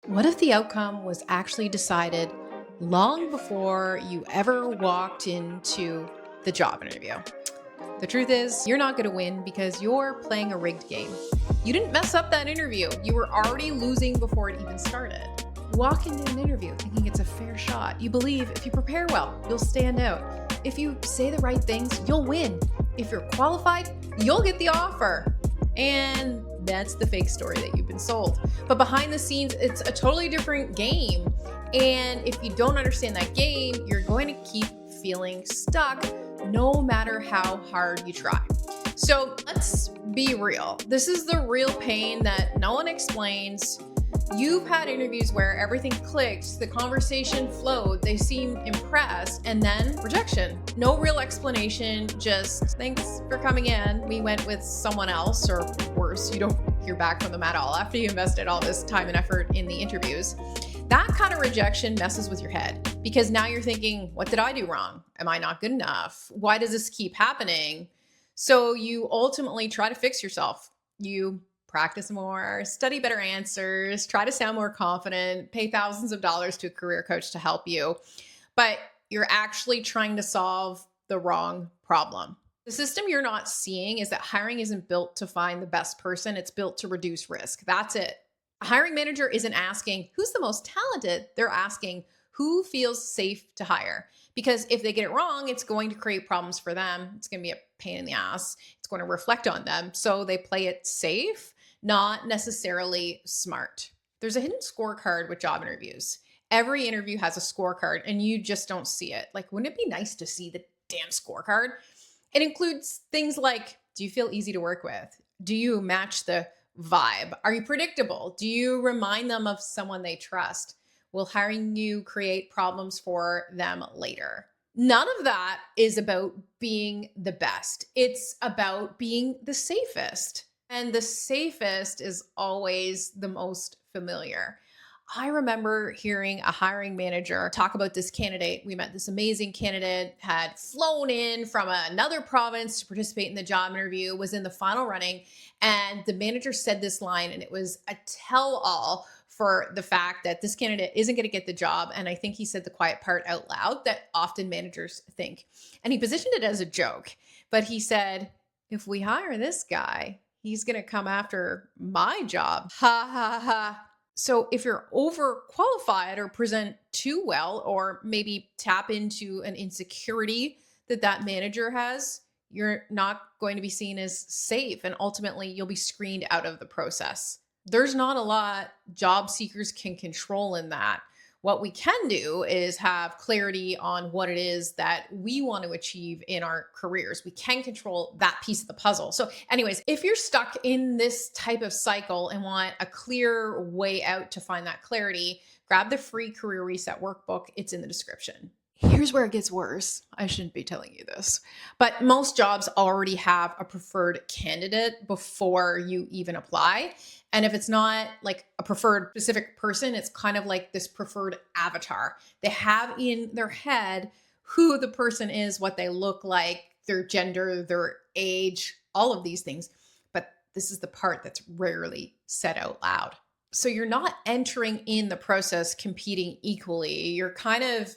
What if the outcome was actually decided long before you ever walked into the job interview? The truth is, you're not going to win because you're playing a rigged game. You didn't mess up that interview. You were already losing before it even started. Walk into an interview thinking it's a fair shot. You believe if you prepare well, you'll stand out. If you say the right things, you'll win. If you're qualified, you'll get the offer. And that's the fake story that you've been sold. But behind the scenes, it's a totally different game. And if you don't understand that game, you're going to keep feeling stuck no matter how hard you try. So let's be real. This is the real pain that no one explains. You've had interviews where everything clicked, the conversation flowed, they seem impressed, and then rejection. No real explanation, just thanks for coming in. We went with someone else, or worse, you don't hear back from them at all after you invested all this time and effort in the interviews. That kind of rejection messes with your head because now you're thinking, what did I do wrong? Am I not good enough? Why does this keep happening? So you ultimately try to fix yourself. You practice more, study better answers, try to sound more confident, pay thousands of dollars to a career coach to help you. But you're actually trying to solve the wrong problem. The system you're not seeing is that hiring isn't built to find the best person, it's built to reduce risk. That's it. A hiring manager isn't asking who's the most talented, they're asking who feels safe to hire. Because if they get it wrong, it's going to create problems for them. It's going to be a pain in the ass. It's going to reflect on them. So they play it safe, not necessarily smart. There's a hidden scorecard with job interviews. Every interview has a scorecard and you just don't see it. Like, wouldn't it be nice to see the damn scorecard? It includes things like, do you feel easy to work with? Do you match the vibe? Are you predictable? Do you remind them of someone they trust? Will hiring you create problems for them later? None of that is about being the best. It's about being the safest. And the safest is always the most familiar. I remember hearing a hiring manager talk about this candidate. We met this amazing candidate, had flown in from another province to participate in the job interview, was in the final running. And the manager said this line, and it was a tell all for the fact that this candidate isn't going to get the job. And I think he said the quiet part out loud that often managers think. And he positioned it as a joke, but he said, if we hire this guy, he's going to come after my job. Ha ha ha. So if you're overqualified or present too well, or maybe tap into an insecurity that manager has, you're not going to be seen as safe. And ultimately, you'll be screened out of the process. There's not a lot job seekers can control in that. What we can do is have clarity on what it is that we want to achieve in our careers. We can control that piece of the puzzle. So, anyways, if you're stuck in this type of cycle and want a clear way out to find that clarity, grab the free Career Reset workbook. It's in the description. Here's where it gets worse. I shouldn't be telling you this, but most jobs already have a preferred candidate before you even apply. And if it's not like a preferred specific person, it's kind of like this preferred avatar. They have in their head who the person is, what they look like, their gender, their age, all of these things. But this is the part that's rarely said out loud. So you're not entering in the process competing equally. You're kind of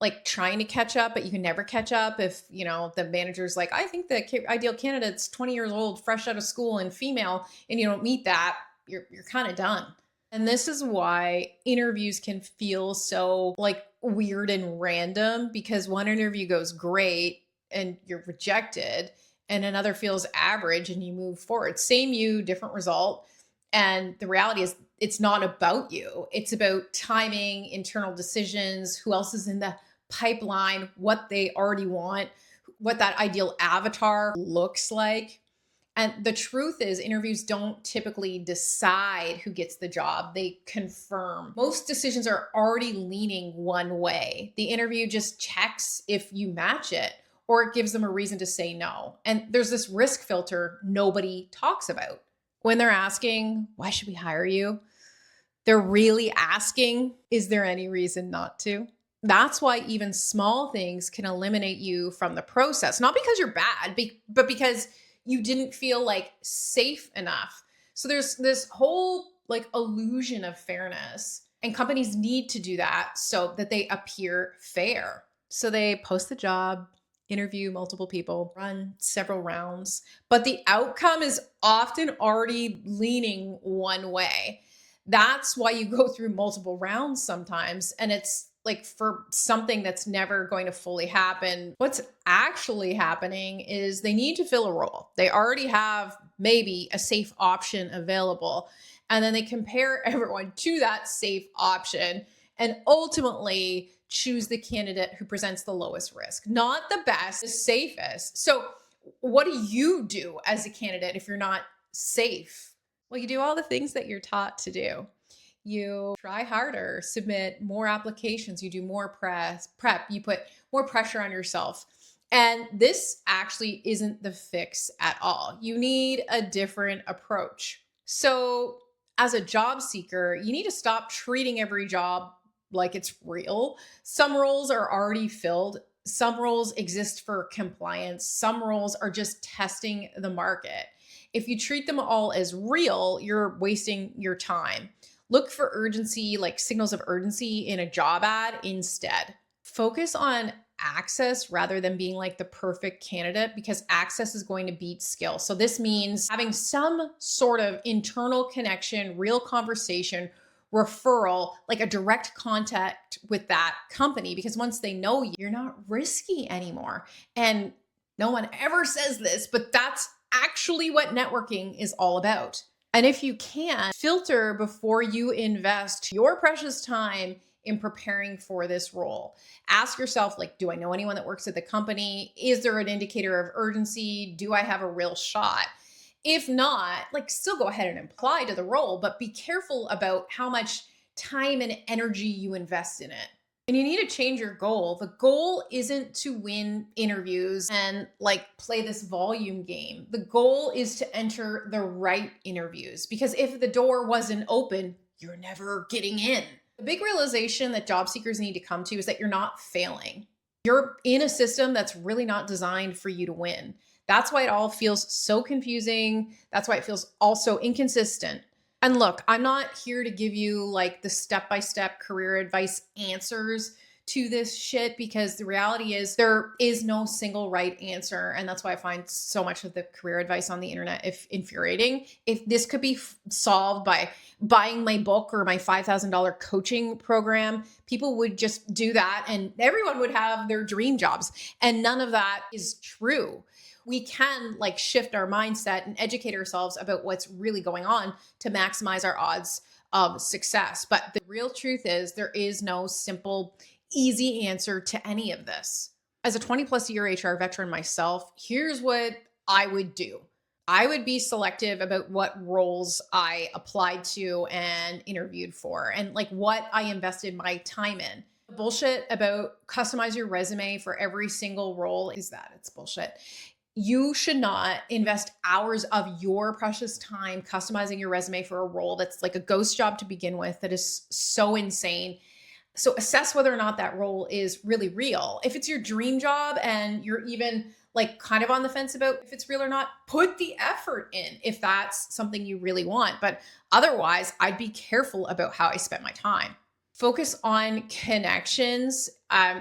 like trying to catch up, but you can never catch up if, the manager's like, I think the ideal candidate's 20 years old, fresh out of school and female, and you don't meet that, you're kind of done. And this is why interviews can feel so like weird and random, because one interview goes great and you're rejected and another feels average and you move forward. Same you, different result. And the reality is it's not about you. It's about timing, internal decisions, who else is in the pipeline, what they already want, what that ideal avatar looks like. And the truth is, interviews don't typically decide who gets the job, they confirm. Most decisions are already leaning one way. The interview just checks if you match it, or it gives them a reason to say no. And there's this risk filter nobody talks about. When they're asking, why should we hire you? They're really asking, is there any reason not to? That's why even small things can eliminate you from the process. Not because you're bad, but because you didn't feel like safe enough. So there's this whole like illusion of fairness And companies need to do that so that they appear fair. So they post the job, interview multiple people, run several rounds, but the outcome is often already leaning one way. That's why you go through multiple rounds sometimes. And it's like for something that's never going to fully happen. What's actually happening is they need to fill a role. They already have maybe a safe option available. And then they compare everyone to that safe option and ultimately choose the candidate who presents the lowest risk, not the best, the safest. So, what do you do as a candidate if you're not safe? Well, you do all the things that you're taught to do. You try harder, submit more applications, you do more prep, you put more pressure on yourself. And this actually isn't the fix at all. You need a different approach. So, as a job seeker, you need to stop treating every job like it's real. Some roles are already filled. Some roles exist for compliance. Some roles are just testing the market. If you treat them all as real, you're wasting your time. Look for urgency, like signals of urgency in a job ad instead. Focus on access rather than being like the perfect candidate, because access is going to beat skill. So this means having some sort of internal connection, real conversation, referral, like a direct contact with that company, because once they know you, you're not risky anymore. And no one ever says this, but that's actually what networking is all about. And if you can, filter before you invest your precious time in preparing for this role. Ask yourself, like, do I know anyone that works at the company? Is there an indicator of urgency? Do I have a real shot? If not, like, still go ahead and apply to the role, but be careful about how much time and energy you invest in it. And you need to change your goal. The goal isn't to win interviews and like play this volume game. The goal is to enter the right interviews, because if the door wasn't open, you're never getting in. The big realization that job seekers need to come to is that you're not failing. You're in a system that's really not designed for you to win. That's why it all feels so confusing. That's why it feels also inconsistent. And look, I'm not here to give you like the step-by-step career advice answers to this shit, because the reality is there is no single right answer. And that's why I find so much of the career advice on the internet infuriating. If this could be solved by buying my book or my $5,000 coaching program, people would just do that and everyone would have their dream jobs. And none of that is true. We can like shift our mindset and educate ourselves about what's really going on to maximize our odds of success. But the real truth is there is no simple, easy answer to any of this. As a 20+ year HR veteran myself, here's what I would do. I would be selective about what roles I applied to and interviewed for, and like what I invested my time in. Bullshit about customize your resume for every single role is that it's bullshit. You should not invest hours of your precious time customizing your resume for a role that's like a ghost job to begin with, that is so insane. So assess whether or not that role is really real. If it's your dream job and you're even like kind of on the fence about if it's real or not, put the effort in if that's something you really want. But otherwise, I'd be careful about how I spent my time. Focus on connections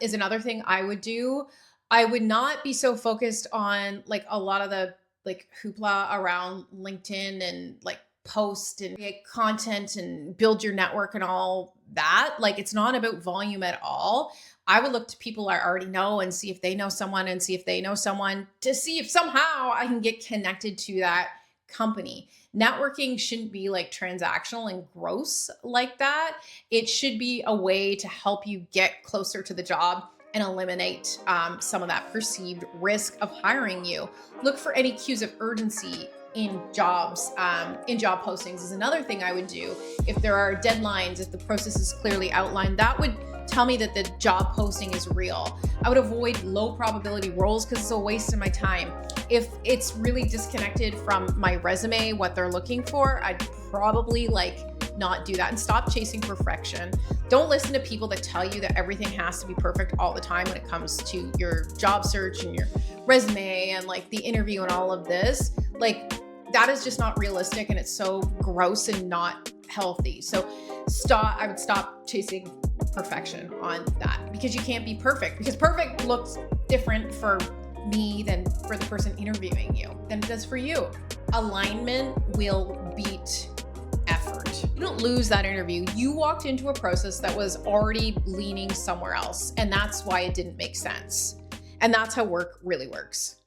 is another thing I would do. I would not be so focused on like a lot of the like hoopla around LinkedIn and like post and create content and build your network and all that. Like, it's not about volume at all. I would look to people I already know and see if they know someone and see if they know someone, to see if somehow I can get connected to that company. Networking shouldn't be like transactional and gross like that. It should be a way to help you get closer to the job and eliminate some of that perceived risk of hiring you. Look for any cues of urgency in jobs, in job postings is another thing I would do. If there are deadlines, if the process is clearly outlined, that would tell me that the job posting is real. I would avoid low probability roles because it's a waste of my time. If it's really disconnected from my resume, what they're looking for, I'd probably like not do that and stop chasing perfection. Don't listen to people that tell you that everything has to be perfect all the time when it comes to your job search and your resume and like the interview and all of this. Like, that is just not realistic, and it's so gross and not healthy. So I would stop chasing perfection on that, because you can't be perfect, because perfect looks different for me than for the person interviewing you than it does for you. Alignment will beat effort. You don't lose that interview. You walked into a process that was already leaning somewhere else, and that's why it didn't make sense. And that's how work really works.